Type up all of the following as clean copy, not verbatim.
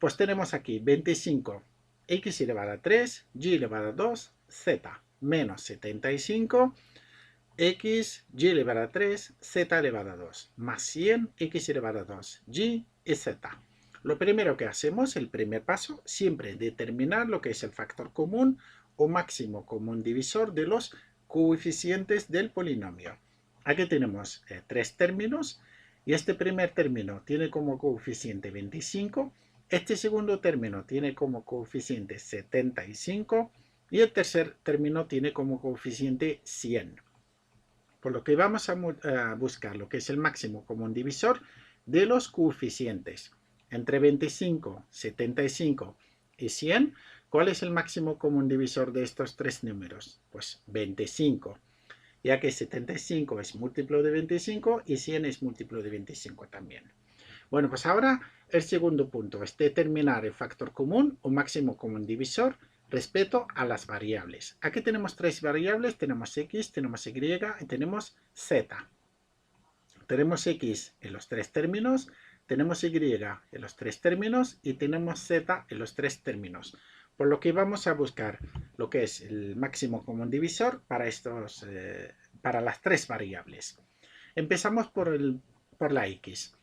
Pues tenemos aquí 25 x elevado a 3, y elevado a 2, z, menos 75 x, y elevado a 3, z elevado a 2, más 100 x elevado a 2, y z. Lo primero que hacemos, el primer paso, siempre determinar lo que es el factor común o máximo común divisor de los coeficientes del polinomio. Aquí tenemos tres términos y este primer término tiene como coeficiente 25, este segundo término tiene como coeficiente 75 y el tercer término tiene como coeficiente 100. Por lo que vamos a buscar lo que es el máximo común divisor de los coeficientes. Entre 25, 75 y 100, ¿cuál es el máximo común divisor de estos tres números? Pues 25, ya que 75 es múltiplo de 25 y 100 es múltiplo de 25 también. Bueno, pues ahora el segundo punto es determinar el factor común o máximo común divisor respecto a las variables. Aquí tenemos tres variables, tenemos x, tenemos y y tenemos z. Tenemos x en los tres términos, tenemos y en los tres términos y tenemos z en los tres términos. Por lo que vamos a buscar lo que es el máximo común divisor para, para las tres variables. Empezamos por la x.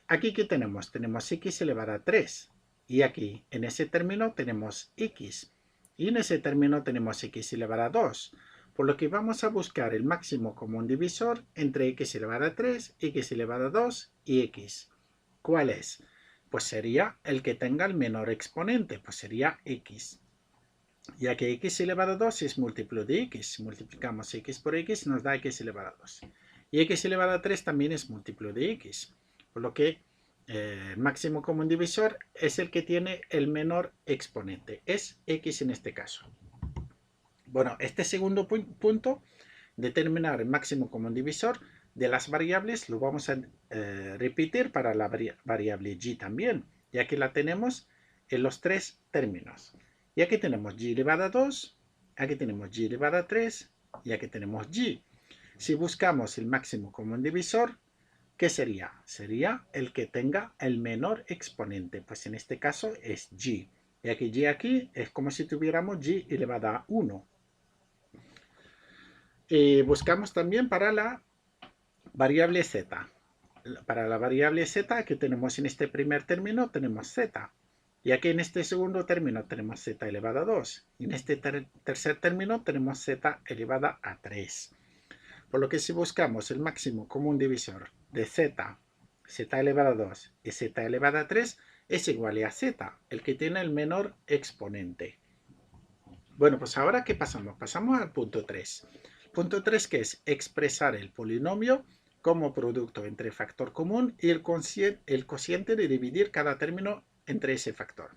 Aquí, ¿qué tenemos? Tenemos x elevado a 3. Y aquí, en ese término, tenemos x. Y en ese término tenemos x elevado a 2. Por lo que vamos a buscar el máximo común divisor entre x elevado a 3, x elevado a 2 y x. ¿Cuál es? Pues sería el que tenga el menor exponente, pues sería x. Ya que x elevado a 2 es múltiplo de x. Multiplicamos x por x, nos da x elevado a 2. Y x elevado a 3 también es múltiplo de x. Por lo que el máximo común divisor es el que tiene el menor exponente. Es x en este caso. Bueno, este segundo punto, determinar el máximo común divisor de las variables, lo vamos a repetir para la variable y también, ya que la tenemos en los tres términos. Y aquí tenemos y elevado a 2, aquí tenemos y elevado a 3 y aquí tenemos y. Si buscamos el máximo común divisor, ¿qué sería? Sería el que tenga el menor exponente, pues en este caso es y. Y aquí es como si tuviéramos y elevado a 1. Buscamos también para la variable z. Para la variable z que tenemos en este primer término tenemos z. Y aquí en este segundo término tenemos z elevado a 2. Y en este tercer término tenemos z elevada a 3. Por lo que si buscamos el máximo común divisor de z, z elevado a 2 y z elevado a 3, es igual a z, el que tiene el menor exponente. Bueno, pues ahora ¿qué pasamos? Pasamos al punto 3. Punto 3, que es expresar el polinomio como producto entre factor común y el cociente de dividir cada término entre ese factor.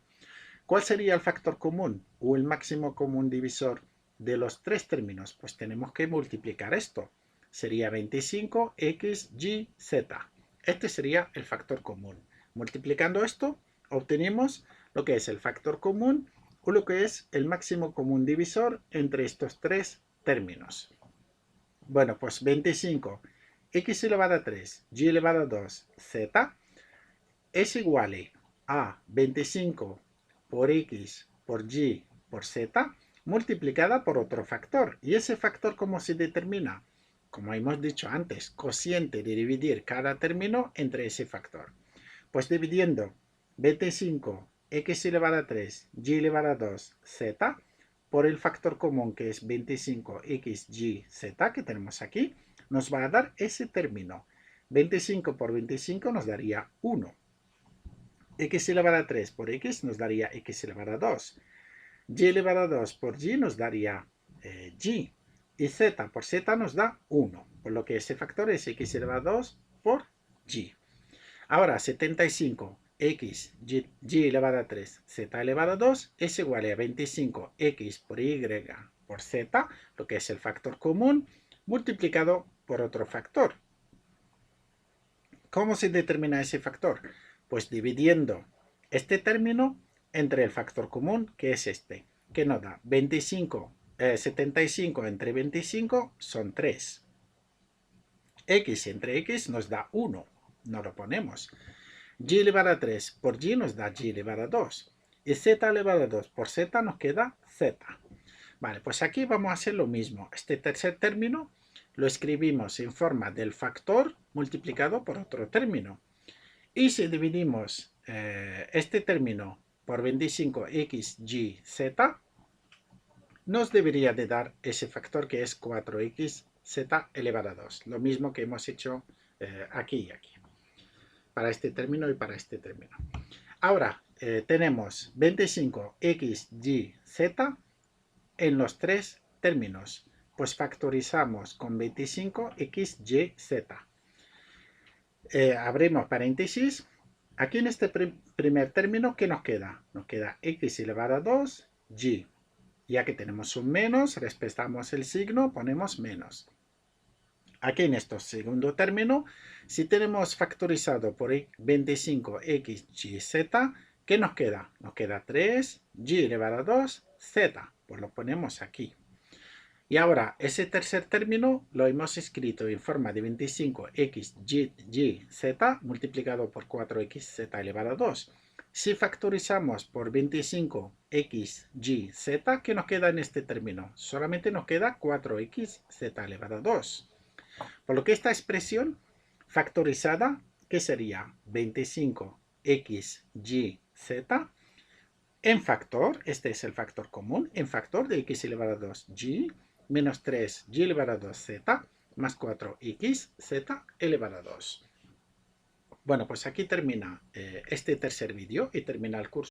¿Cuál sería el factor común o el máximo común divisor de los tres términos? Pues tenemos que multiplicar esto. Sería 25x, y, z. Este sería el factor común. Multiplicando esto, obtenemos lo que es el factor común o lo que es el máximo común divisor entre estos tres términos. Bueno, pues 25 x elevado a 3, y elevado a 2, z es igual a 25 por x por y por z multiplicada por otro factor. ¿Y ese factor cómo se determina? Como hemos dicho antes, cociente de dividir cada término entre ese factor. Pues dividiendo 25 x elevado a 3, y elevado a 2, z, por el factor común que es 25x, y, z, que tenemos aquí, nos va a dar ese término. 25 por 25 nos daría 1. X elevado a 3 por x nos daría x elevado a 2. Y elevado a 2 por y nos daría y. Y z por z nos da 1. Por lo que ese factor es x elevado a 2 por y. Ahora 75 x y elevado a 3 z elevado a 2 es igual a 25 x por y por z, lo que es el factor común, multiplicado por otro factor. ¿Cómo se determina ese factor? Pues dividiendo este término entre el factor común, que es este, que nos da 75 entre 25 son 3. X entre x nos da 1, no lo ponemos. y elevado a 3 por y nos da y elevado a 2. Y z elevado a 2 por z nos queda z. Vale, pues aquí vamos a hacer lo mismo. Este tercer término lo escribimos en forma del factor multiplicado por otro término. Y si dividimos este término por 25x, y, z, nos debería de dar ese factor que es 4x, z elevado a 2. Lo mismo que hemos hecho aquí y aquí. Para este término y para este término. Ahora tenemos 25x, y, z en los tres términos. Pues factorizamos con 25x, y, z. Abrimos paréntesis. Aquí en este primer término, ¿qué nos queda? Nos queda x elevado a 2, y. Ya que tenemos un menos, respetamos el signo, ponemos menos. Aquí en este segundo término, si tenemos factorizado por 25x, y, z, ¿qué nos queda? Nos queda 3, y elevado a 2, z. Pues lo ponemos aquí. Y ahora, ese tercer término lo hemos escrito en forma de 25x, y, z multiplicado por 4x, z elevado a 2. Si factorizamos por 25x, y, z, ¿qué nos queda en este término? Solamente nos queda 4x, z elevado a 2. Por lo que esta expresión factorizada, ¿qué sería? 25x, y, z en factor, este es el factor común, en factor de x elevado a 2, y, menos 3, y elevado a 2, z, más 4x, z elevado a 2. Bueno, pues aquí termina este tercer vídeo y termina el curso.